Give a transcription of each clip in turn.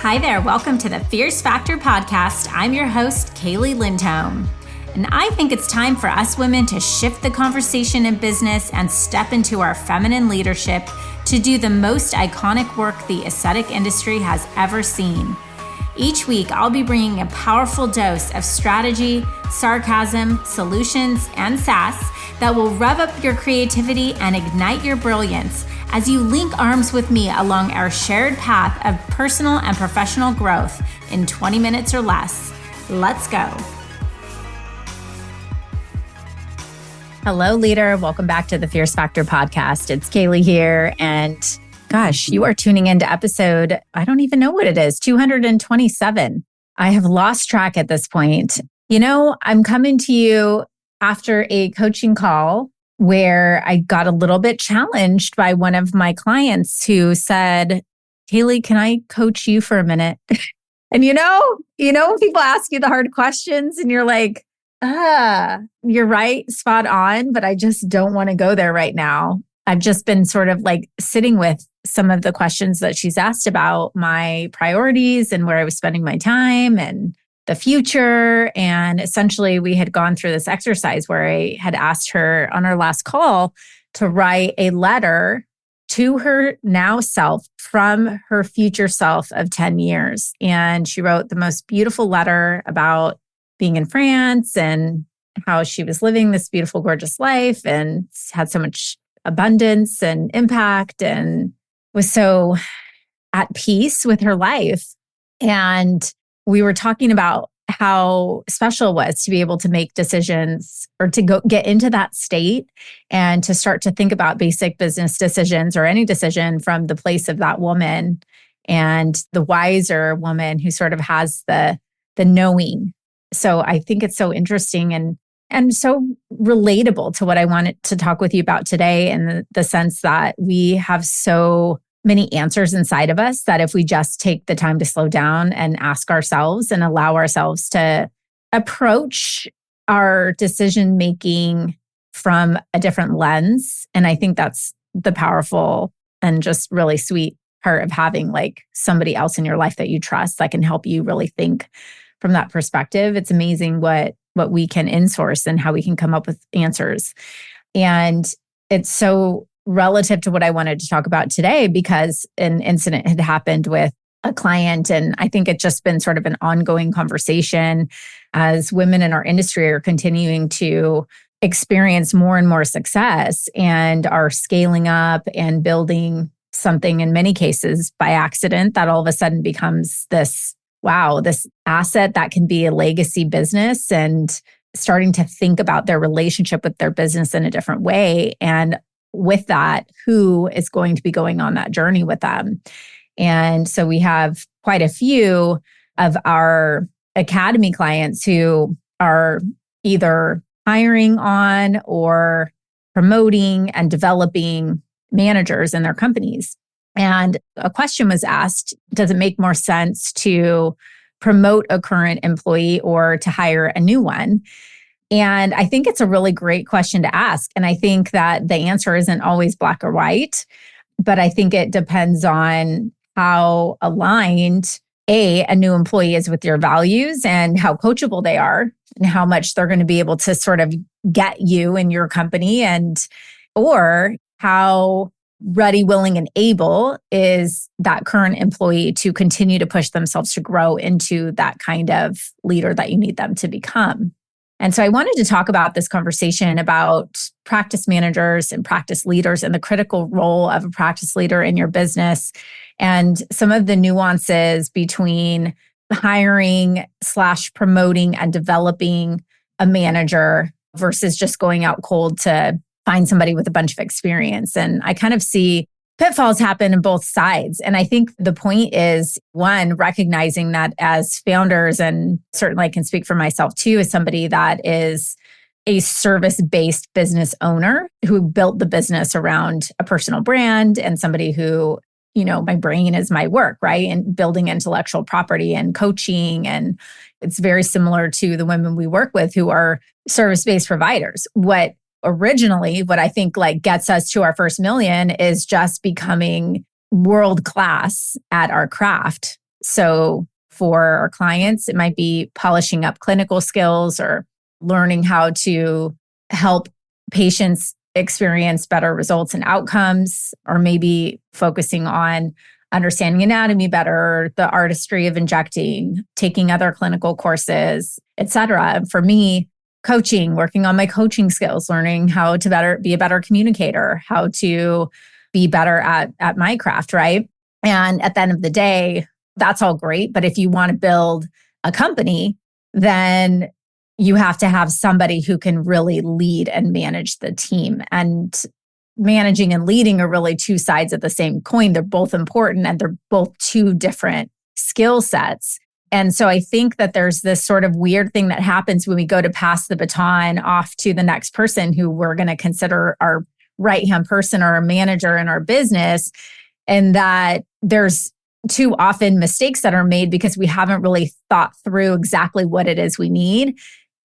Hi there, welcome to the Fierce Factor podcast. I'm your host, Kaylee Lindholm. And I think it's time for us women to shift the conversation in business and step into our feminine leadership to do the most iconic work the aesthetic industry has ever seen. Each week, I'll be bringing a powerful dose of strategy, sarcasm, solutions, and sass that will rev up your creativity and ignite your brilliance as you link arms with me along our shared path of personal and professional growth in 20 minutes or less. Let's go. Hello, leader. Welcome back to the Fierce Factor podcast. It's Kaylee here. And gosh, you are tuning into episode, I don't even know what it is, 227. I have lost track at this point. You know, I'm coming to you after a coaching call where I got a little bit challenged by one of my clients who said, Kaylee, can I coach you for a minute? And you know, when people ask you the hard questions and you're like, you're right, spot on, but I just don't want to go there right now. I've just been sort of like sitting with some of the questions that she's asked about my priorities and where I was spending my time and the future. And essentially we had gone through this exercise where I had asked her on our last call to write a letter to her now self from her future self of 10 years. And she wrote the most beautiful letter about being in France and how she was living this beautiful, gorgeous life and had so much abundance and impact and was so at peace with her life. And we were talking about how special it was to be able to make decisions or to go get into that state and to start to think about basic business decisions or any decision from the place of that woman and the wiser woman who sort of has the knowing. So I think it's so interesting and so relatable to what I wanted to talk with you about today, in the sense that we have so many answers inside of us that if we just take the time to slow down and ask ourselves and allow ourselves to approach our decision making from a different lens. And I think that's the powerful and just really sweet part of having like somebody else in your life that you trust that can help you really think from that perspective. It's amazing what we can insource and how we can come up with answers. And it's so relative to what I wanted to talk about today because an incident had happened with a client. And I think it's just been sort of an ongoing conversation as women in our industry are continuing to experience more and more success and are scaling up and building something in many cases by accident that all of a sudden becomes this asset that can be a legacy business, and starting to think about their relationship with their business in a different way. And with that, who is going to be going on that journey with them? And so we have quite a few of our academy clients who are either hiring on or promoting and developing managers in their companies. And a question was asked, does it make more sense to promote a current employee or to hire a new one? And I think it's a really great question to ask. And I think that the answer isn't always black or white, but I think it depends on how aligned a new employee is with your values and how coachable they are and how much they're going to be able to sort of get you in your company, or how ready, willing, and able is that current employee to continue to push themselves to grow into that kind of leader that you need them to become. And so I wanted to talk about this conversation about practice managers and practice leaders and the critical role of a practice leader in your business and some of the nuances between hiring / promoting and developing a manager versus just going out cold to find somebody with a bunch of experience. And I kind of see pitfalls happen on both sides. And I think the point is, one, recognizing that as founders, and certainly I can speak for myself too, as somebody that is a service-based business owner who built the business around a personal brand and somebody who, my brain is my work, right? And building intellectual property and coaching. And it's very similar to the women we work with who are service-based providers. What I think gets us to our first million is just becoming world class at our craft. So for our clients, it might be polishing up clinical skills or learning how to help patients experience better results and outcomes, or maybe focusing on understanding anatomy better, the artistry of injecting, taking other clinical courses, et cetera. For me, coaching, working on my coaching skills, learning how to be a better communicator, how to be better at my craft, right? And at the end of the day, that's all great. But if you want to build a company, then you have to have somebody who can really lead and manage the team. And managing and leading are really two sides of the same coin. They're both important and they're both two different skill sets. And so I think that there's this sort of weird thing that happens when we go to pass the baton off to the next person who we're going to consider our right-hand person or a manager in our business. And that there's too often mistakes that are made because we haven't really thought through exactly what it is we need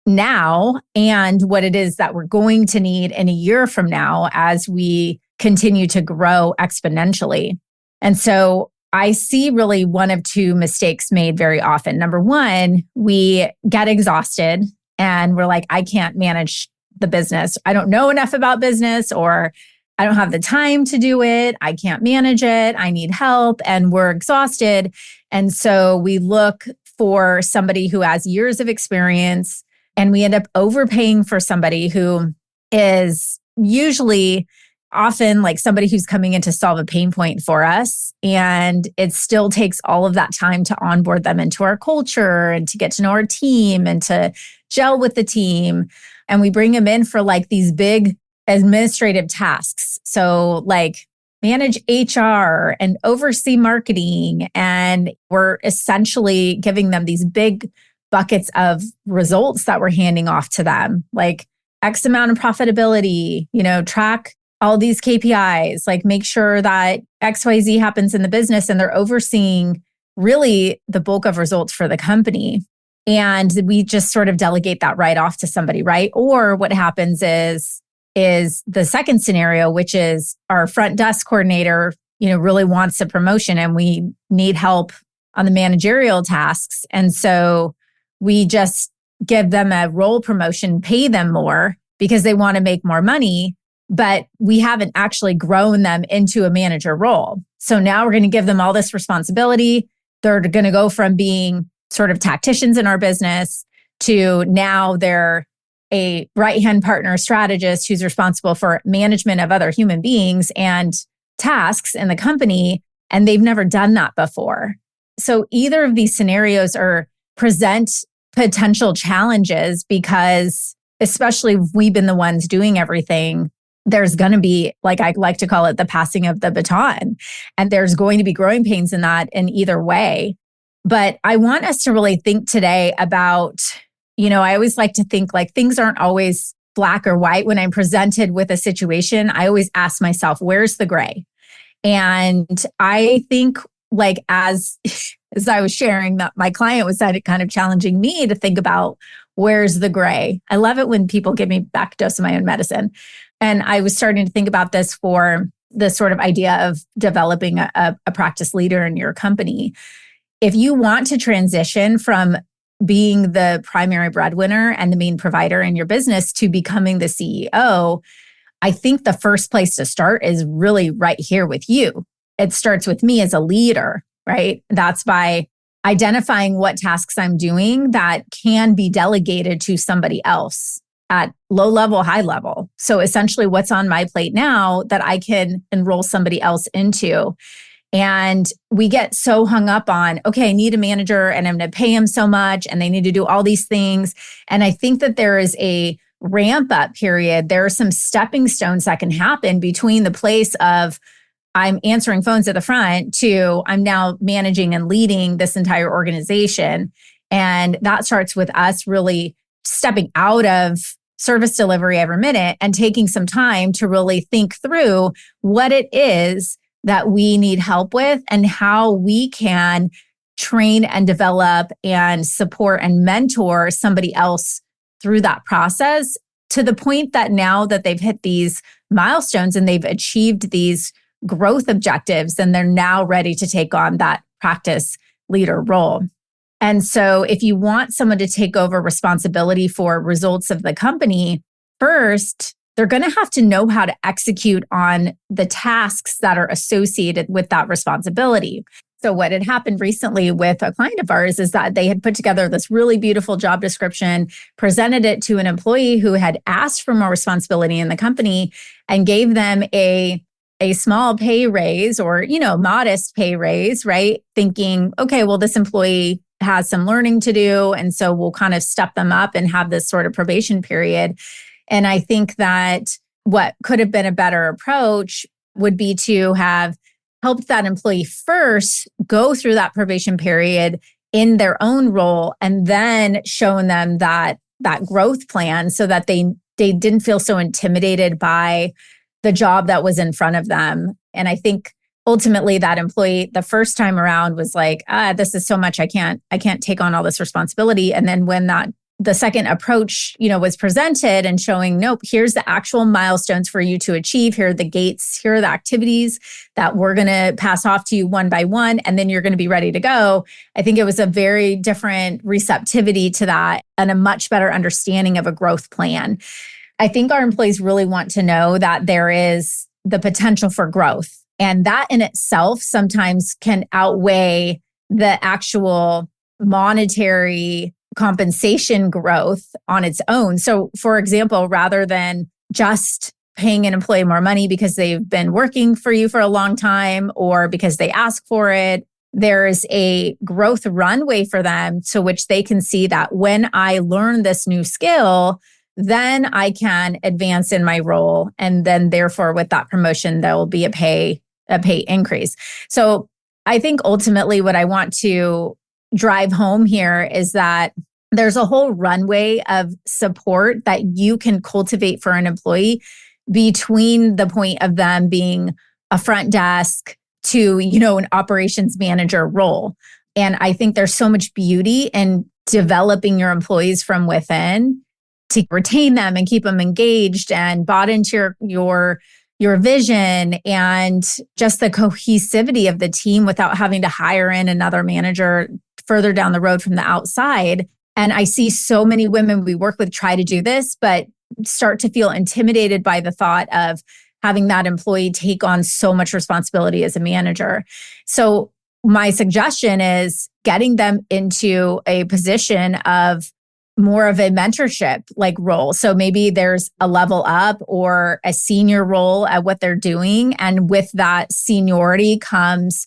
now and what it is that we're going to need in a year from now as we continue to grow exponentially. And so I see really one of two mistakes made very often. Number one, we get exhausted and we're like, I can't manage the business. I don't know enough about business, or I don't have the time to do it. I can't manage it. I need help, and we're exhausted. And so we look for somebody who has years of experience, and we end up overpaying for somebody who is usually often like somebody who's coming in to solve a pain point for us. And it still takes all of that time to onboard them into our culture and to get to know our team and to gel with the team. And we bring them in for like these big administrative tasks. So like manage HR and oversee marketing. And we're essentially giving them these big buckets of results that we're handing off to them, like X amount of profitability, track all these KPIs, like make sure that XYZ happens in the business, and they're overseeing really the bulk of results for the company. And we just sort of delegate that right off to somebody, right? Or what happens is the second scenario, which is our front desk coordinator, really wants a promotion and we need help on the managerial tasks. And so we just give them a role promotion, pay them more because they want to make more money, but we haven't actually grown them into a manager role. So now we're going to give them all this responsibility. They're going to go from being sort of tacticians in our business to now they're a right-hand partner strategist who's responsible for management of other human beings and tasks in the company. And they've never done that before. So either of these scenarios present potential challenges because, especially if we've been the ones doing everything, there's going to be, like I like to call it, the passing of the baton. And there's going to be growing pains in that in either way. But I want us to really think today about, I always like to think like things aren't always black or white. When I'm presented with a situation, I always ask myself, where's the gray? And I think like as I was sharing that my client was kind of challenging me to think about where's the gray. I love it when people give me back a dose of my own medicine. And I was starting to think about this for the sort of idea of developing a practice leader in your company. If you want to transition from being the primary breadwinner and the main provider in your business to becoming the CEO, I think the first place to start is really right here with you. It starts with me as a leader, right? That's by identifying what tasks I'm doing that can be delegated to somebody else at low level, high level. So essentially what's on my plate now that I can enroll somebody else into. And we get so hung up on, okay, I need a manager and I'm going to pay him so much and they need to do all these things. And I think that there is a ramp up period. There are some stepping stones that can happen between the place of I'm answering phones at the front to I'm now managing and leading this entire organization. And that starts with us really stepping out of service delivery every minute and taking some time to really think through what it is that we need help with and how we can train and develop and support and mentor somebody else through that process to the point that now that they've hit these milestones and they've achieved these growth objectives, then they're now ready to take on that practice leader role. And so if you want someone to take over responsibility for results of the company, first, they're going to have to know how to execute on the tasks that are associated with that responsibility. So what had happened recently with a client of ours is that they had put together this really beautiful job description, presented it to an employee who had asked for more responsibility in the company, and gave them a small pay raise, or, modest pay raise, right? Thinking, okay, well, this employee has some learning to do, and so we'll kind of step them up and have this sort of probation period. And I think that what could have been a better approach would be to have helped that employee first go through that probation period in their own role, and then shown them that growth plan so that they didn't feel so intimidated by the job that was in front of them. And I think ultimately that employee the first time around was like, this is so much, I can't take on all this responsibility. And then when the second approach, was presented and showing, nope, here's the actual milestones for you to achieve. Here are the gates. Here are the activities that we're going to pass off to you one by one, and then you're going to be ready to go. I think it was a very different receptivity to that and a much better understanding of a growth plan. I think our employees really want to know that there is the potential for growth. And that in itself sometimes can outweigh the actual monetary compensation growth on its own. So, for example, rather than just paying an employee more money because they've been working for you for a long time or because they ask for it, there's a growth runway for them to which they can see that when I learn this new skill, then I can advance in my role. And then therefore with that promotion, there will be a pay increase. So I think ultimately what I want to drive home here is that there's a whole runway of support that you can cultivate for an employee between the point of them being a front desk to, an operations manager role. And I think there's so much beauty in developing your employees from within to retain them and keep them engaged and bought into your vision and just the cohesivity of the team without having to hire in another manager further down the road from the outside. And I see so many women we work with try to do this, but start to feel intimidated by the thought of having that employee take on so much responsibility as a manager. So my suggestion is getting them into a position of more of a mentorship like role. So maybe there's a level up or a senior role at what they're doing. And with that seniority comes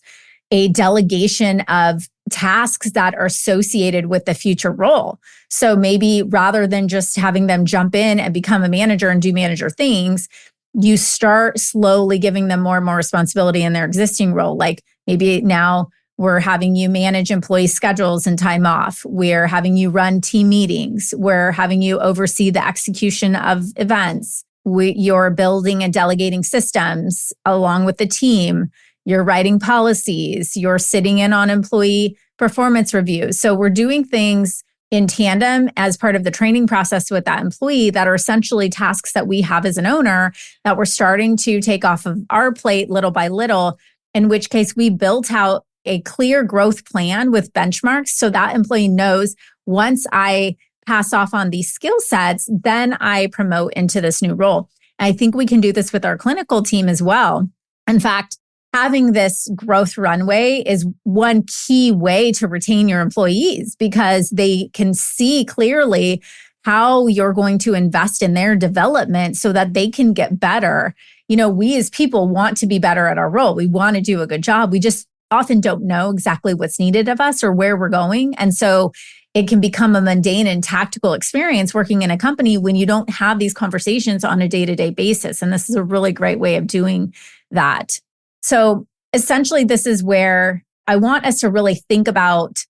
a delegation of tasks that are associated with the future role. So maybe rather than just having them jump in and become a manager and do manager things, you start slowly giving them more and more responsibility in their existing role. Like maybe now we're having you manage employee schedules and time off. We're having you run team meetings. We're having you oversee the execution of events. You're building and delegating systems along with the team. You're writing policies. You're sitting in on employee performance reviews. So we're doing things in tandem as part of the training process with that employee that are essentially tasks that we have as an owner that we're starting to take off of our plate little by little, in which case we built out a clear growth plan with benchmarks so that employee knows once I pass off on these skill sets, then I promote into this new role. And I think we can do this with our clinical team as well. In fact, having this growth runway is one key way to retain your employees because they can see clearly how you're going to invest in their development so that they can get better. We as people want to be better at our role. We want to do a good job. We just often don't know exactly what's needed of us or where we're going. And so it can become a mundane and tactical experience working in a company when you don't have these conversations on a day-to-day basis. And this is a really great way of doing that. So essentially, this is where I want us to really think about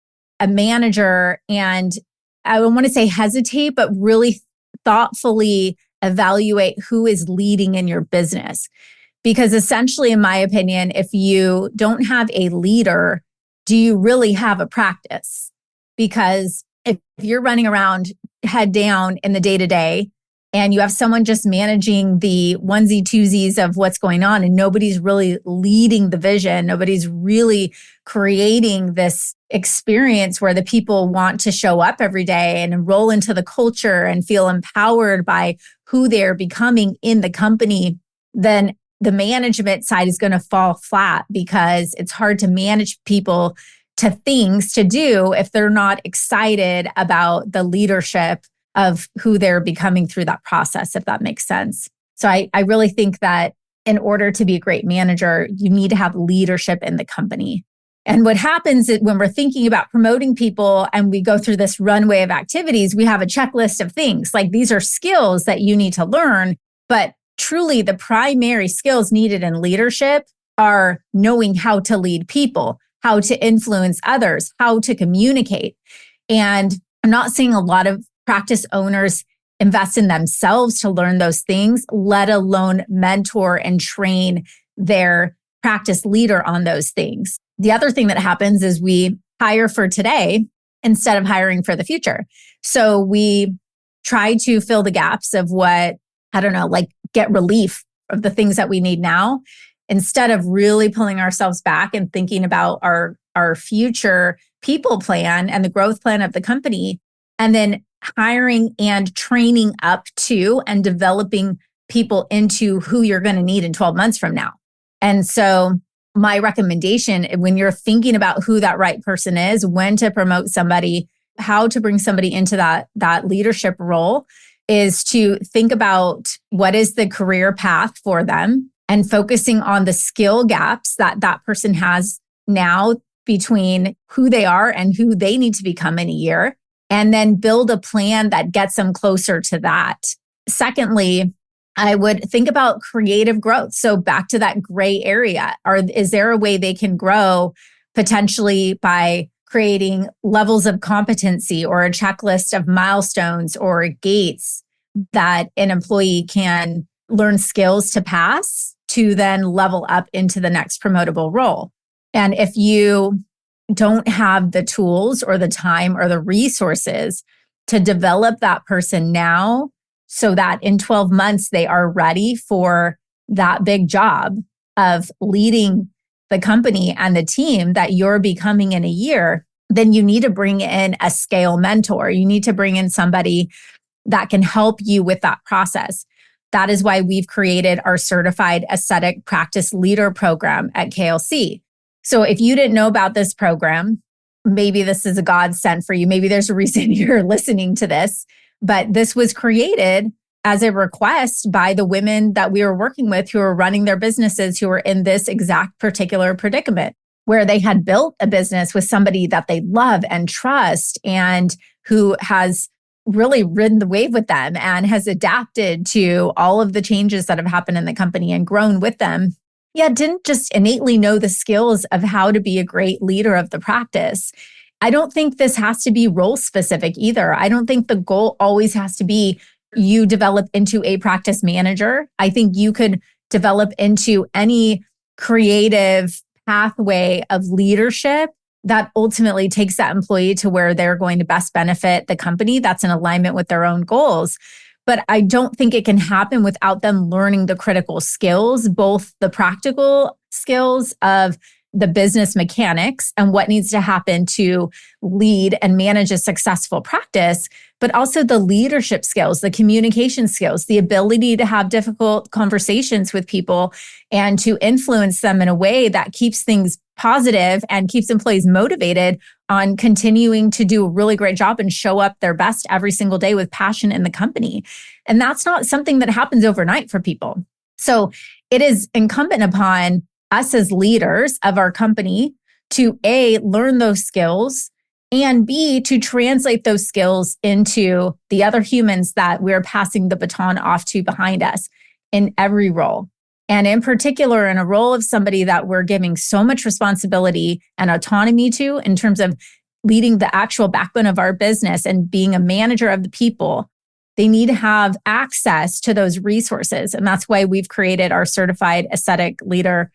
a manager, and I don't want to say hesitate, but really thoughtfully evaluate who is leading in your business. Because essentially, in my opinion, if you don't have a leader, do you really have a practice? Because if you're running around head down in the day-to-day, and you have someone just managing the onesie twosies of what's going on, and nobody's really leading the vision. Nobody's really creating this experience where the people want to show up every day and enroll into the culture and feel empowered by who they're becoming in the company, then the management side is going to fall flat, because it's hard to manage people to things to do if they're not excited about the leadership of who they're becoming through that process, if that makes sense. So I really think that in order to be a great manager, you need to have leadership in the company. And what happens is when we're thinking about promoting people and we go through this runway of activities, we have a checklist of things like these are skills that you need to learn. But truly, the primary skills needed in leadership are knowing how to lead people, how to influence others, how to communicate. And I'm not seeing a lot of practice owners invest in themselves to learn those things, let alone mentor and train their practice leader on those things. The other thing that happens is we hire for today instead of hiring for the future. So we try to fill the gaps of what, I don't know, like get relief of the things that we need now, instead of really pulling ourselves back and thinking about our future people plan and the growth plan of the company, and then hiring and training up to and developing people into who you're going to need in 12 months from now. And so my recommendation, when you're thinking about who that right person is, when to promote somebody, how to bring somebody into that leadership role, is to think about what is the career path for them and focusing on the skill gaps that that person has now between who they are and who they need to become in a year, and then build a plan that gets them closer to that. Secondly, I would think about creative growth. So back to that gray area. Is there a way they can grow potentially by creating levels of competency or a checklist of milestones or gates that an employee can learn skills to pass to then level up into the next promotable role? And if you don't have the tools or the time or the resources to develop that person now so that in 12 months they are ready for that big job of leading the company and the team that you're becoming in a year, then you need to bring in a scale mentor. You need to bring in somebody that can help you with that process. That is why we've created our certified ascetic practice leader program at KLC. So if you didn't know about this program, maybe this is a godsend for you. Maybe there's a reason you're listening to this, but this was created as a request by the women that we were working with who are running their businesses, who are in this exact particular predicament, where they had built a business with somebody that they love and trust and who has really ridden the wave with them and has adapted to all of the changes that have happened in the company and grown with them. Yeah, didn't just innately know the skills of how to be a great leader of the practice. I don't think this has to be role specific either. I don't think the goal always has to be you develop into a practice manager. I think you could develop into any creative pathway of leadership that ultimately takes that employee to where they're going to best benefit the company that's in alignment with their own goals. But I don't think it can happen without them learning the critical skills, both the practical skills of the business mechanics and what needs to happen to lead and manage a successful practice, but also the leadership skills, the communication skills, the ability to have difficult conversations with people and to influence them in a way that keeps things positive and keeps employees motivated on continuing to do a really great job and show up their best every single day with passion in the company. And that's not something that happens overnight for people. So it is incumbent upon us as leaders of our company to A, learn those skills, and B, to translate those skills into the other humans that we're passing the baton off to behind us in every role. And in particular, in a role of somebody that we're giving so much responsibility and autonomy to in terms of leading the actual backbone of our business and being a manager of the people, they need to have access to those resources. And that's why we've created our certified ascetic leader,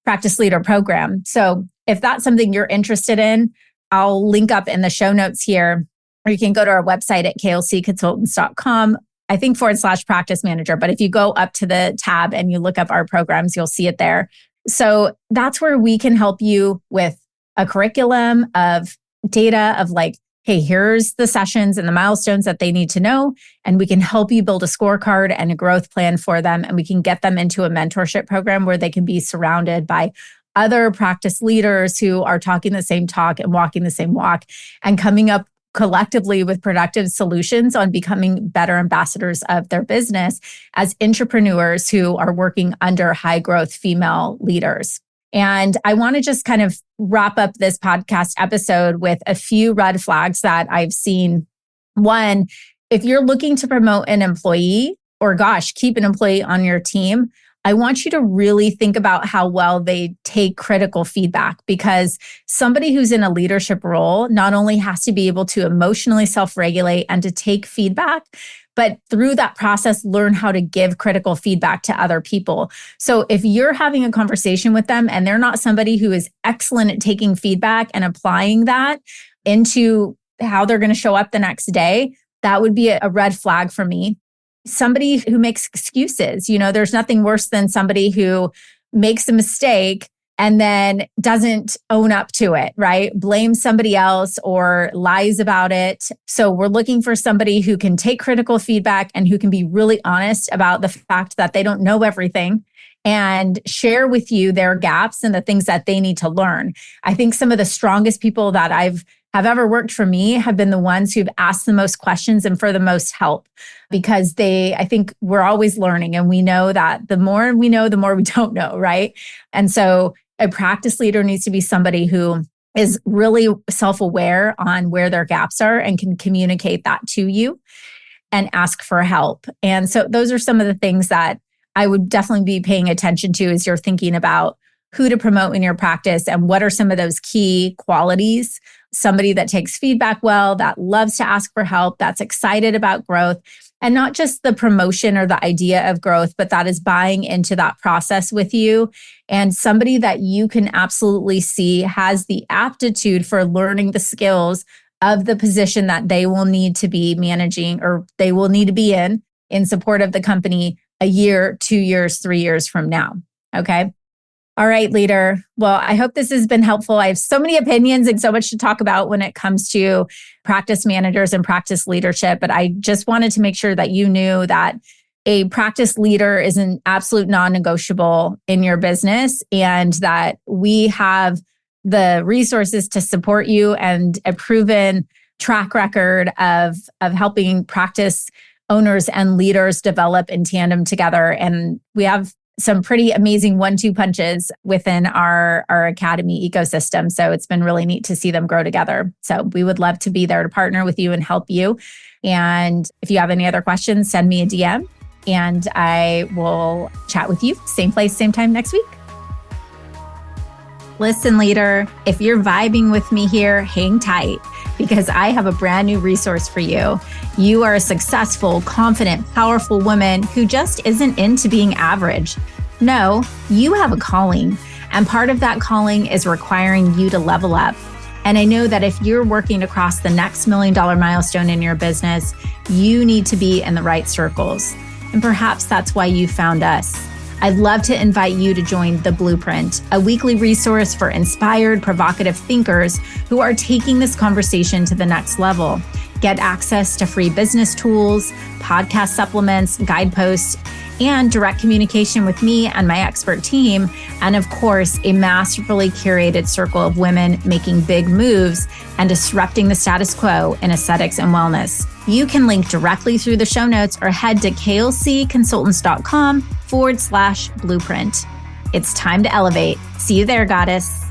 practice leader program. So if that's something you're interested in, I'll link up in the show notes here, or you can go to our website at klcconsultants.com I think /practice manager. But if you go up to the tab and you look up our programs, you'll see it there. So that's where we can help you with a curriculum of data of like, hey, here's the sessions and the milestones that they need to know. And we can help you build a scorecard and a growth plan for them. And we can get them into a mentorship program where they can be surrounded by other practice leaders who are talking the same talk and walking the same walk and coming up collectively with productive solutions on becoming better ambassadors of their business as entrepreneurs who are working under high growth female leaders. And I want to just kind of wrap up this podcast episode with a few red flags that I've seen. One, if you're looking to promote an employee or keep an employee on your team, I want you to really think about how well they take critical feedback, because somebody who's in a leadership role not only has to be able to emotionally self-regulate and to take feedback, but through that process, learn how to give critical feedback to other people. So if you're having a conversation with them and they're not somebody who is excellent at taking feedback and applying that into how they're going to show up the next day, that would be a red flag for me. Somebody who makes excuses, there's nothing worse than somebody who makes a mistake and then doesn't own up to it, right? Blames somebody else or lies about it. So we're looking for somebody who can take critical feedback and who can be really honest about the fact that they don't know everything and share with you their gaps and the things that they need to learn. I think some of the strongest people that have ever worked for me have been the ones who've asked the most questions and for the most help, because I think we're always learning, and we know that the more we know, the more we don't know, right? And so a practice leader needs to be somebody who is really self-aware on where their gaps are and can communicate that to you and ask for help. And so those are some of the things that I would definitely be paying attention to as you're thinking about who to promote in your practice and what are some of those key qualities. Somebody that takes feedback well, that loves to ask for help, that's excited about growth, and not just the promotion or the idea of growth, but that is buying into that process with you, and somebody that you can absolutely see has the aptitude for learning the skills of the position that they will need to be managing or they will need to be in support of the company a year, 2 years, 3 years from now. Okay. All right, leader. Well, I hope this has been helpful. I have so many opinions and so much to talk about when it comes to practice managers and practice leadership, but I just wanted to make sure that you knew that a practice leader is an absolute non-negotiable in your business, and that we have the resources to support you and a proven track record of helping practice owners and leaders develop in tandem together. And we have some pretty amazing 1-2 punches within our academy ecosystem. So it's been really neat to see them grow together. So we would love to be there to partner with you and help you. And if you have any other questions, send me a DM and I will chat with you. Same place, same time next week. Listen, leader, if you're vibing with me here, hang tight, because I have a brand new resource for you. You are a successful, confident, powerful woman who just isn't into being average. No, you have a calling, and part of that calling is requiring you to level up. And I know that if you're working to cross the next $1 million milestone in your business, you need to be in the right circles. And perhaps that's why you found us. I'd love to invite you to join The Blueprint, a weekly resource for inspired, provocative thinkers who are taking this conversation to the next level. Get access to free business tools, podcast supplements, guideposts, and direct communication with me and my expert team. And of course, a masterfully curated circle of women making big moves and disrupting the status quo in aesthetics and wellness. You can link directly through the show notes or head to klcconsultants.com/blueprint. It's time to elevate. See you there, goddess.